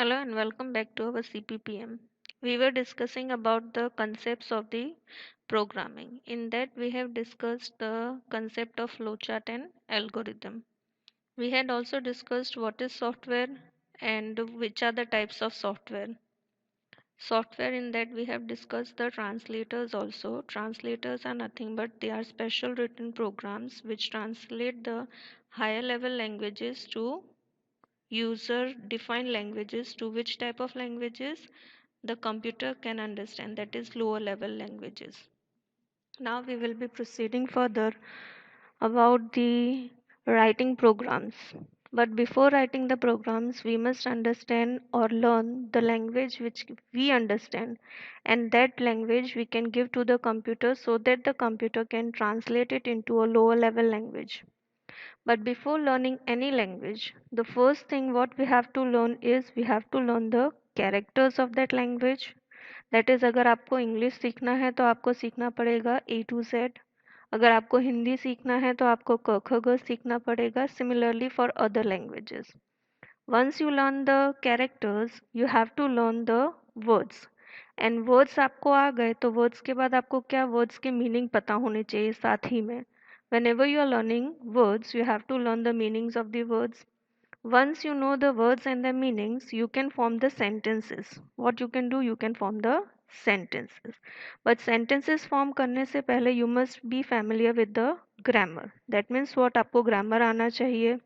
Hello and welcome back to our CPPM. We were discussing about the concepts of the programming. In that we have discussed the concept of flowchart and algorithm. We had also discussed what is software and which are the types of software. Software in that we have discussed the translators also. Translators are nothing but they are special written programs which translate the higher level languages to user defined languages to which type of languages the computer can understand, that is lower level languages. Now we will be proceeding further about the writing programs. But before writing the programs, we must understand or learn the language which we understand, and that language we can give to the computer so that the computer can translate it into a lower level language. But before learning any language, the first thing what we have to learn is we have to learn the characters of that language. That is अगर आपको English सीखना है तो आपको सीखना पड़ेगा ए to Z. अगर आपको हिंदी सीखना है तो आपको क ख ग सीखना पड़ेगा। Similarly for other languages, once you learn the characters you have to learn the words. And words आपको आ गए तो वर्ड्स के बाद आपको क्या वर्ड्स के मीनिंग पता होने चाहिए साथ ही में। whenever you are learning words you have to learn the meanings of the words. Once you know the words and the meanings, you can form the sentences. What you can do, you can form the sentences. But sentences form करने से पहले you must be familiar with the grammar. That means what, आपको grammar आना चाहिए।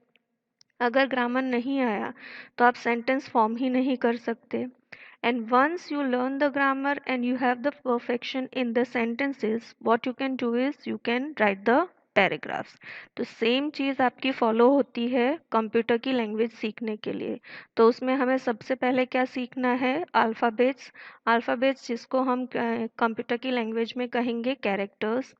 अगर grammar नहीं आया तो आप सेंटेंस फॉर्म ही नहीं कर सकते। And once you learn the grammar and you have the perfection in the sentences, what you can do is you can write the paragraphs. तो सेम चीज़ आपकी फॉलो होती है कंप्यूटर की लैंग्वेज सीखने के लिए। तो उसमें हमें सबसे पहले क्या सीखना है, अल्फ़ाबेट्स। अल्फ़ाबेट्स जिसको हम कंप्यूटर की लैंग्वेज में कहेंगे कैरेक्टर्स।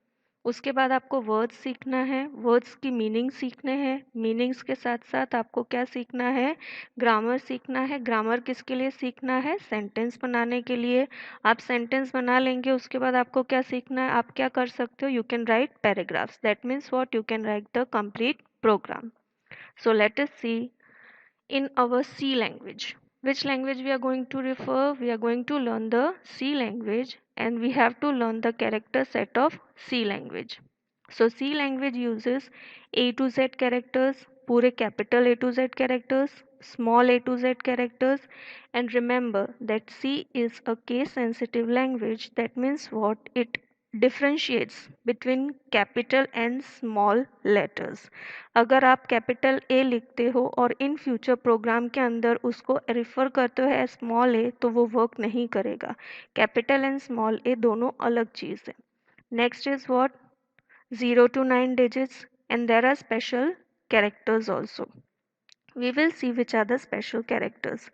उसके बाद आपको वर्ड्स सीखना है, वर्ड्स की मीनिंग सीखने हैं, मीनिंग्स के साथ साथ आपको क्या सीखना है, ग्रामर सीखना है। ग्रामर किसके लिए सीखना है, सेंटेंस बनाने के लिए। आप सेंटेंस बना लेंगे उसके बाद आपको क्या सीखना है, आप क्या कर सकते हो, you can write paragraphs. That means what, you can write the complete program. So let us see in our C language. Which language we are going to refer? We are going to learn the C language and we have to learn the character set of C language. So C language uses A to Z characters, पूरे capital A to Z characters, small a to z characters, and remember that C is a case sensitive language. That means what, it differentiates between capital and small letters. अगर आप capital A लिखते हो और in future programme के अंदर उसको refer करते हो एज स्मॉल ए तो वो वर्क नहीं करेगा। कैपिटल एंड स्मॉल ए दोनों अलग चीज़ है। Next is what, 0 to 9 digits, and there are special characters also. We will see which are the special characters.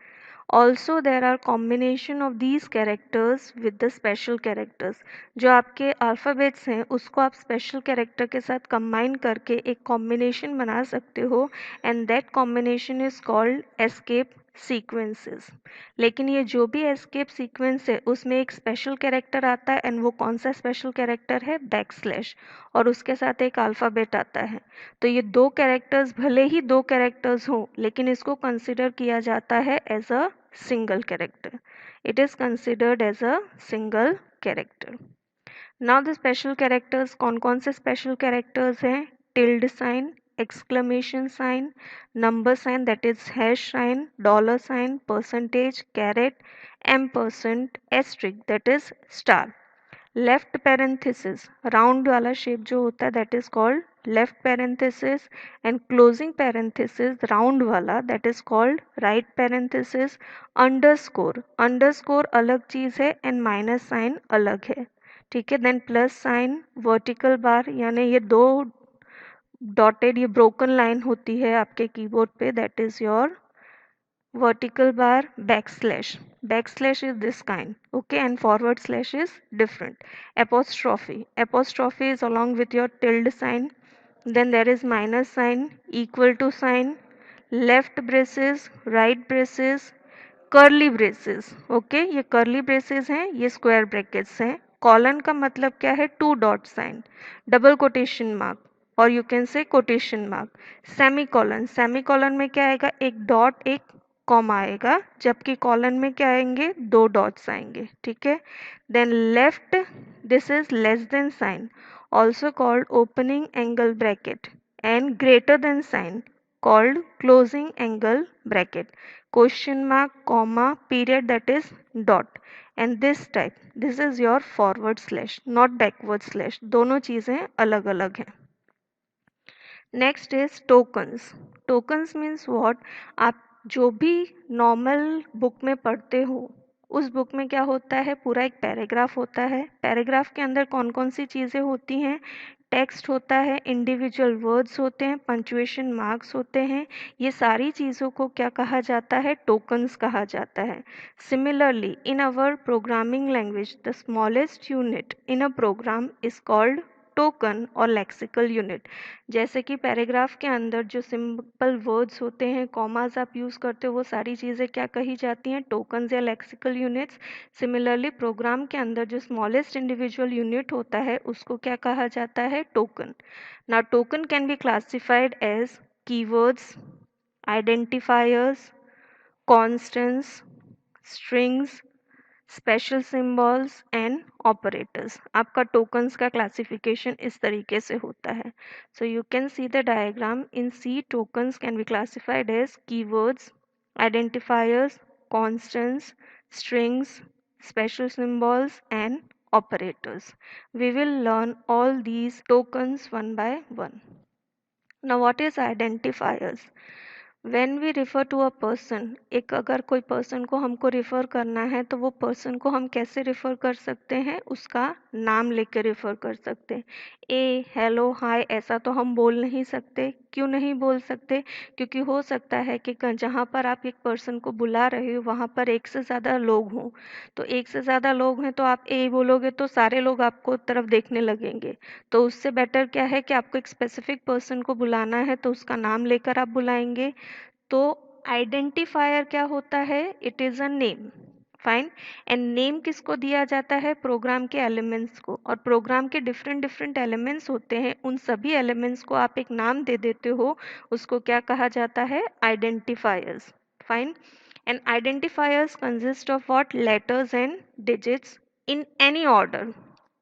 Also there are combination of these characters with the special characters. जो आपके alphabets हैं उसको आप special character के साथ combine करके एक combination बना सकते हो, and that combination is called escape sequences. लेकिन ये जो भी एस्केप सीक्वेंस है उसमें एक स्पेशल कैरेक्टर आता है, एंड वो कौन सा स्पेशल कैरेक्टर है, बैकस्लैश, और उसके साथ एक अल्फ़ाबेट आता है। तो ये दो कैरेक्टर्स भले ही दो कैरेक्टर्स हों लेकिन इसको कंसिडर किया जाता है as a single character. It is considered as a single character. Now the special characters, कौन से special characters हैं, tilde sign, exclamation sign, number sign that is hash sign, dollar sign, percentage, caret, ampersand, asterisk that is star. Left parenthesis, round वाला shape जो होता है that is called left parenthesis, and closing parenthesis round वाला that is called right parenthesis. Underscore, underscore अलग चीज है and minus sign अलग है, ठीक है। Then plus sign, vertical bar यानी ये दो डॉटेड ये ब्रोकन लाइन होती है आपके कीबोर्ड पे, that is your vertical bar, backslash. Backslash is this kind, okay, and forward slash is different. Apostrophe, apostrophe is along with your tilde sign. Then there is minus sign, equal to sign, left braces, right braces, curly braces, okay, ये curly braces हैं, ये square brackets हैं। Colon का मतलब क्या है, two dot sign, double quotation mark, और you can say quotation mark. Semicolon, semicolon में क्या आएगा, एक डॉट एक कॉमा आएगा, जबकि कॉलन में क्या आएंगे, 2 डॉट्स आएंगे, ठीक है। Then left, this is less than sign, also called opening angle bracket, and greater than sign called closing angle bracket, question mark, comma, period, that is dot, and this type, this is your forward slash, not backward slash, दोनों चीजें अलग अलग हैं। Next is tokens. Tokens means what, आप जो भी normal book में पढ़ते हो उस बुक में क्या होता है, पूरा एक पैराग्राफ होता है। पैराग्राफ के अंदर कौन कौन सी चीज़ें होती हैं, टेक्स्ट होता है, इंडिविजुअल वर्ड्स होते हैं, पंक्चुएशन मार्क्स होते हैं। ये सारी चीज़ों को क्या कहा जाता है, टोकन्स कहा जाता है। Similarly in our programming language the smallest unit in a program is called token और लेक्सिकल यूनिट। जैसे कि पैराग्राफ के अंदर जो सिंपल वर्ड्स होते हैं, कॉमास आप यूज़ करते हो, वो सारी चीज़ें क्या कही जाती हैं, टोकन्स या लेक्सिकल यूनिट्स। सिमिलरली प्रोग्राम के अंदर जो स्मॉलेस्ट इंडिविजुअल यूनिट होता है उसको क्या कहा जाता है, token. Now token can be classified as keywords, identifiers, constants, strings, special symbols and operators. आपका टोकन्स का क्लासिफिकेशन इस तरीके से होता है। So you can see the diagram in C, tokens can be classified as keywords, identifiers, constants, strings, special symbols and operators. We will learn all these tokens one by one. Now what is identifiers? When we refer to a person, एक अगर कोई person को हमको refer करना है तो वो person को हम कैसे रिफ़र कर सकते हैं, उसका नाम लेकर रिफ़र कर सकते हैं। ए, हेलो, हाय ऐसा तो हम बोल नहीं सकते। क्यों नहीं बोल सकते, क्योंकि हो सकता है कि जहाँ पर आप एक पर्सन को बुला रहे हो वहाँ पर एक से ज़्यादा लोग हों। तो एक से ज़्यादा लोग हैं तो आप ए बोलोगे तो सारे लोग आपको तरफ देखने लगेंगे। तो उससे बेटर क्या है कि आपको एक स्पेसिफिक पर्सन को बुलाना है तो उसका नाम लेकर आप बुलाएंगे। तो आइडेंटिफायर क्या होता है, it is a name, fine. And name किसको दिया जाता है, प्रोग्राम के एलिमेंट्स को। और प्रोग्राम के डिफरेंट डिफरेंट एलिमेंट्स होते हैं, उन सभी एलिमेंट्स को आप एक नाम दे देते हो, उसको क्या कहा जाता है, identifiers, fine. And identifiers consist of what, letters and digits in any order.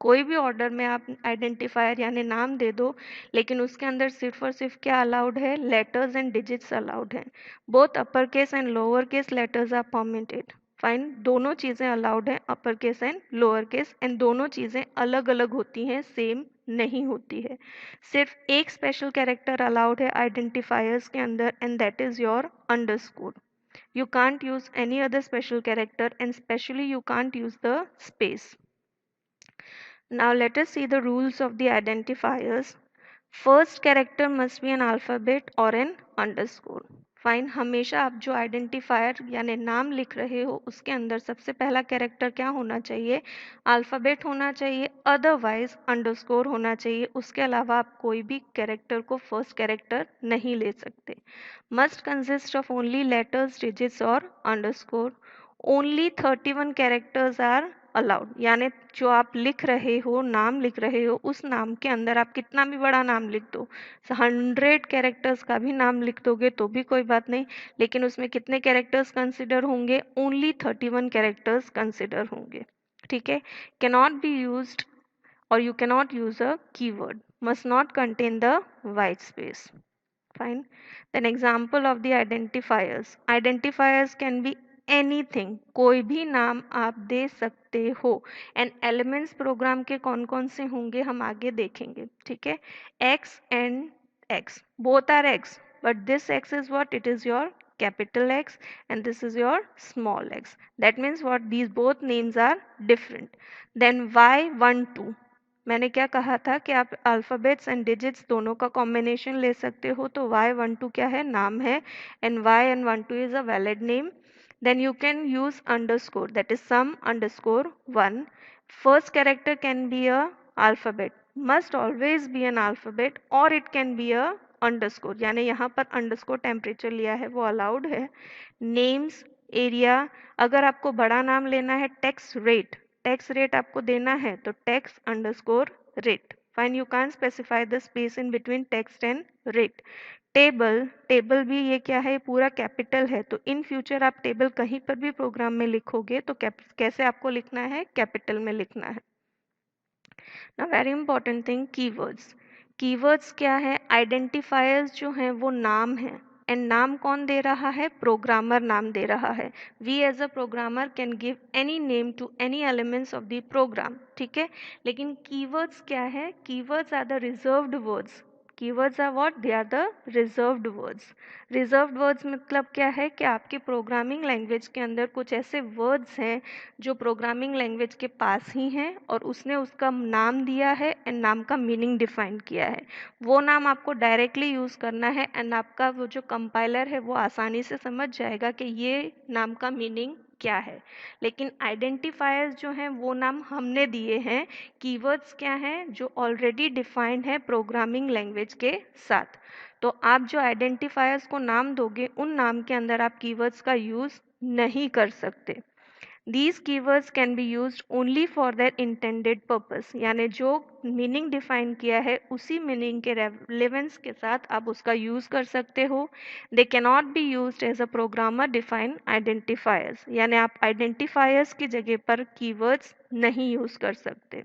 कोई भी ऑर्डर में आप आइडेंटिफायर यानी नाम दे दो, लेकिन उसके अंदर सिर्फ और सिर्फ क्या अलाउड है, लेटर्स एंड डिजिट्स अलाउड है। Both upper case and lower case letters are permitted, fine. दोनों चीज़ें अलाउड हैं, upper case and lower case, and दोनों चीज़ें अलग अलग होती हैं, सेम नहीं होती है। सिर्फ एक स्पेशल कैरेक्टर अलाउड है आइडेंटिफायर्स के अंदर, and that is your underscore. You can't use any other special character, and especially you can't use the space. Now let us see the rules of the identifiers. First character must be an alphabet or an underscore. Fine, हमेशा आप जो identifier यानी नाम लिख रहे हो उसके अंदर सबसे पहला कैरेक्टर क्या होना चाहिए, अल्फ़ाबेट होना चाहिए, अदरवाइज अंडरस्कोर होना चाहिए। उसके अलावा आप कोई भी कैरेक्टर को फर्स्ट कैरेक्टर नहीं ले सकते। Must consist of only letters, digits और underscore. Only 31 characters are allowed, यानी जो आप लिख रहे हो, नाम लिख रहे हो, उस नाम के अंदर आप कितना भी बड़ा नाम लिख दो, 100 कैरेक्टर्स का भी नाम लिख दोगे तो भी कोई बात नहीं, लेकिन उसमें कितने कैरेक्टर्स कंसिडर होंगे, ओनली 31 कैरेक्टर्स कंसिडर होंगे, ठीक है। कैनॉट बी यूज्ड और you cannot use a keyword, must not contain the white space, fine. Then example of the identifiers, identifiers can be anything, कोई भी नाम आप दे सकते हो। एंड एलिमेंट्स प्रोग्राम के कौन कौन से होंगे हम आगे देखेंगे, ठीक है। x and x, both are x, but this x is what, it is your capital X and this is your small x. That means what, these both names are different. Then y12, मैंने क्या कहा था कि आप alphabets and digits दोनों का combination ले सकते हो, तो y12 क्या है, नाम है, and y12 is a valid name. Then you can use underscore, that is some underscore 1। First character can be a alphabet, must always be an alphabet, और it can be a underscore, यानी यहाँ पर underscore temperature लिया है वो allowed है। Names, area, अगर आपको बड़ा नाम लेना है, टैक्स रेट, टैक्स रेट आपको देना है तो tax underscore rate, fine. You can specify the space in between text and rate. Table, table भी ये क्या है, पूरा कैपिटल है, तो इन फ्यूचर आप टेबल कहीं पर भी प्रोग्राम में लिखोगे तो कैसे आपको लिखना है, कैपिटल में लिखना है। ना very important thing, keywords. Keywords क्या है, आइडेंटिफायर्स जो हैं वो नाम है, एंड नाम कौन दे रहा है, प्रोग्रामर नाम दे रहा है। We as a programmer can give any name to any elements of the program, ठीक है। लेकिन कीवर्ड्स क्या है, keywords are the reserved words. Keywords are what, they are the reserved words. Reserved words मतलब क्या है कि आपके प्रोग्रामिंग लैंग्वेज के अंदर कुछ ऐसे वर्ड्स हैं जो प्रोग्रामिंग लैंग्वेज के पास ही हैं और उसने उसका नाम दिया है एंड नाम का मीनिंग डिफाइन किया है। वो नाम आपको डायरेक्टली यूज़ करना है एंड आपका वो जो कंपाइलर है वो आसानी से समझ जाएगा कि ये नाम का मीनिंग क्या है। लेकिन आइडेंटिफायर्स जो हैं वो नाम हमने दिए हैं। कीवर्ड्स क्या हैं, जो ऑलरेडी डिफाइंड है प्रोग्रामिंग लैंग्वेज के साथ। तो आप जो आइडेंटिफायर्स को नाम दोगे उन नाम के अंदर आप कीवर्ड्स का यूज़ नहीं कर सकते। These keywords can be used only for their intended purpose, यानी जो मीनिंग डिफाइन किया है उसी मीनिंग के रेलेवेंस के साथ आप उसका यूज कर सकते हो। They cannot be used as a programmer define identifiers, यानी आप आइडेंटिफायर्स की जगह पर कीवर्ड्स नहीं यूज कर सकते।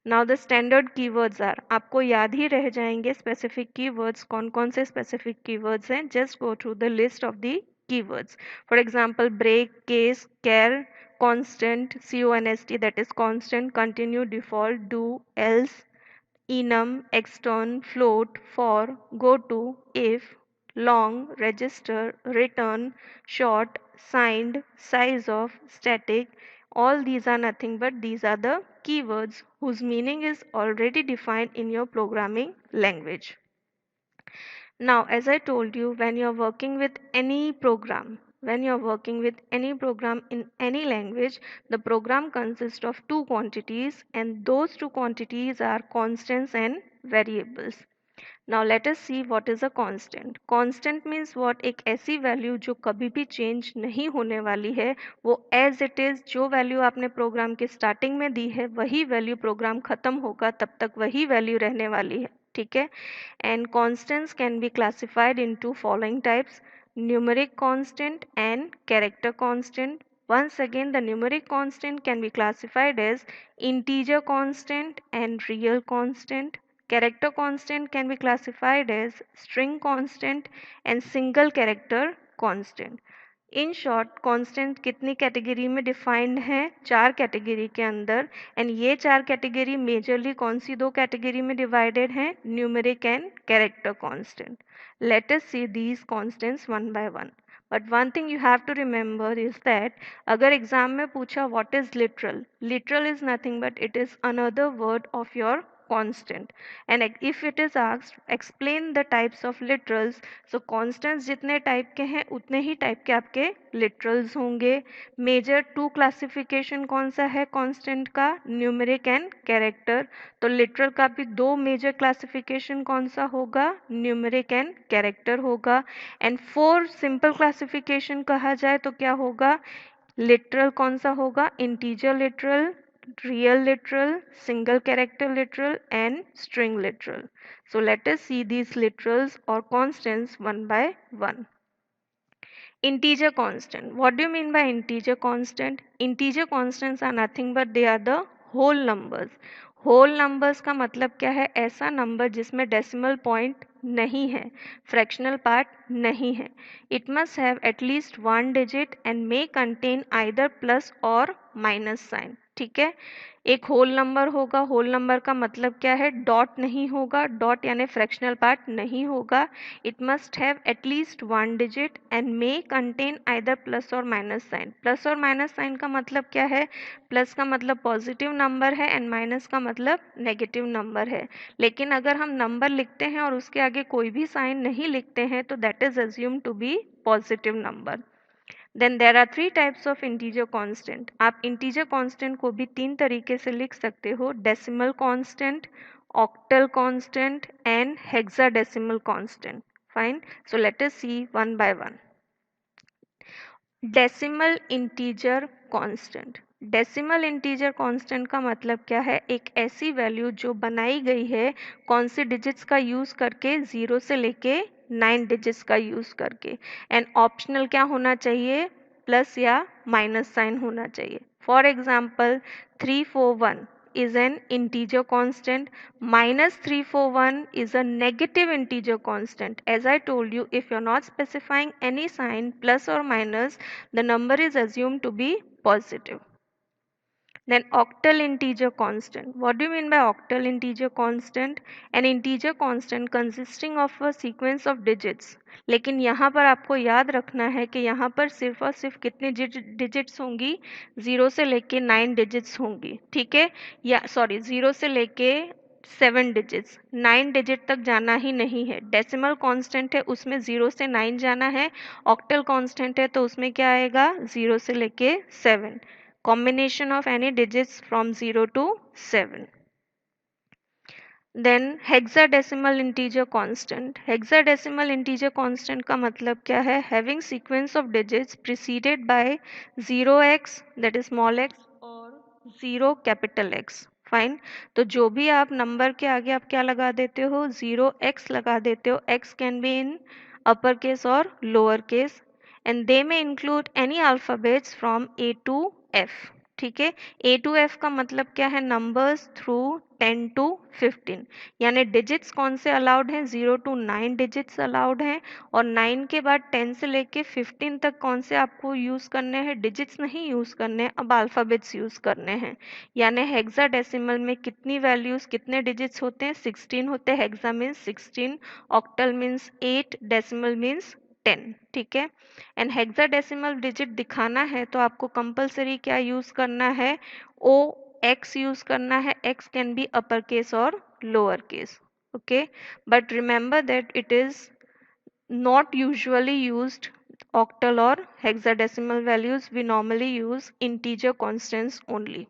Now the standard keywords are, आपको याद ही रह जाएंगे स्पेसिफिक कीवर्ड्स, कौन कौन से स्पेसिफिक कीवर्ड्स हैं, just go through the list of the keywords. For example, break, case, care, constant, const, that is constant, continue, default, do, else, enum, extern, float, for, go to, if, long, register, return, short, signed, size of, static. All these are nothing but these are the keywords whose meaning is already defined in your programming language. Now, as I told you, when you're working with any program, when you're working with any program in any language, the program consists of two quantities, and those two quantities are constants and variables. Now let us see what is a constant. Constant means what, एक ऐसी value जो कभी भी change नहीं होने वाली है, वो एज इट इज, जो वैल्यू आपने प्रोग्राम के स्टार्टिंग में दी है वही वैल्यू प्रोग्राम खत्म होगा तब तक वही वैल्यू रहने वाली है, ठीक है। And constants can be classified into following types: numeric constant and character constant. Once again, the numeric constant can be classified as integer constant and real constant. Character constant can be classified as string constant and single character constant. In short constant कितनी category में defined है, चार category के अंदर, and ये चार category majorly कौन सी दो कैटेगरी में डिवाइडेड हैं, numeric and character constant. Let us see these constants one by one. But one thing you have to remember is that अगर एग्जाम में पूछा what is literal, literal is nothing but it is another word of your constant, and if it is asked explain the types of literals, so constants जितने type के हैं उतने ही type के आपके literals होंगे। मेजर टू क्लासिफिकेशन कौन सा है कांस्टेंट का, न्यूमेरिक एंड कैरेक्टर, तो लिटरल का भी दो मेजर क्लासिफिकेशन कौन सा होगा, न्यूमेरिक एंड कैरेक्टर होगा। एंड फोर सिंपल क्लासिफिकेशन कहा जाए तो क्या होगा, लिटरल कौन सा होगा, integer literal, real literal, single character literal and string literal. So let us see these literals or constants one by one. Integer constant. What do you mean by integer constant? Integer constants are nothing but they are the whole numbers. Whole numbers का मतलब क्या है, ऐसा number जिसमें decimal point नहीं है, fractional part नहीं है। It must have at least one digit and may contain either plus और माइनस साइन, ठीक है। एक होल नंबर होगा, होल नंबर का मतलब क्या है, डॉट नहीं होगा, डॉट यानी फ्रैक्शनल पार्ट नहीं होगा। It must have at least one digit and may contain either plus और माइनस साइन। प्लस और माइनस साइन का मतलब क्या है, प्लस का मतलब पॉजिटिव नंबर है एंड माइनस का मतलब नेगेटिव नंबर है। लेकिन अगर हम नंबर लिखते हैं और उसके आगे कोई भी साइन नहीं लिखते हैं तो that is assume to be positive number. Then there are three types of integer constant. आप इंटीजर कांस्टेंट को भी तीन तरीके से लिख सकते हो, decimal constant, octal constant and hexadecimal constant. Fine, so let us see one by one. Decimal integer constant. Decimal integer constant का मतलब क्या है, एक ऐसी वैल्यू जो बनाई गई है कौन सी डिजिट्स का यूज करके, जीरो से लेके 9 डिजिट्स का यूज करके। एंड ऑप्शनल क्या होना चाहिए, प्लस या माइनस साइन होना चाहिए। For example 341 is an integer constant, minus 341 is a negative integer constant. As I told you, if you're not specifying any sign plus or minus, the number is assumed to be positive. Then octal integer constant. What do you mean by octal integer constant? An integer constant consisting of a sequence of digits. लेकिन यहाँ पर आपको याद रखना है कि यहाँ पर सिर्फ और सिर्फ कितने डिजिट्स होंगी, 0 से लेके 9 डिजिट्स होंगी, ठीक है, या सॉरी 0 से लेके 7 डिजिट्स, 9 डिजिट तक जाना ही नहीं है। डेसिमल कांस्टेंट है उसमें 0 से 9 जाना है, ऑक्टल कांस्टेंट है तो उसमें क्या आएगा, 0 से लेके 7, combination of any digits from 0 to 7. Then hexadecimal integer constant. Hexadecimal integer constant का मतलब क्या है, having sequence of digits preceded by 0x that is small x और 0 capital X. फाइन, तो जो भी आप नंबर के आगे आप क्या लगा देते हो, 0x लगा देते हो, x can be in upper case और लोअर केस एंड दे में include any alphabets from A to F, ठीक है। A to F का मतलब क्या है, नंबर्स थ्रू 10 to 15, यानी डिजिट्स कौन से अलाउड हैं, 0 to 9 डिजिट्स अलाउड हैं, और 9 के बाद 10 से लेके 15 तक कौन से आपको यूज करने हैं, डिजिट्स नहीं यूज करने, अब अल्फाबेट्स यूज करने हैं। यानी हेक्साडेसिमल में कितनी वैल्यूज कितने डिजिट्स होते हैं, 16 होते हैं। Hexa means 16, octal means 8, decimal means 10, ठीक है। एंड हेक्साडेसिमल डिजिट दिखाना है तो आपको कंपलसरी क्या यूज करना है, ओ एक्स यूज करना है। X can be upper case और lower case, okay, but remember that it is not usually used octal or hexadecimal values, we normally use integer constants only.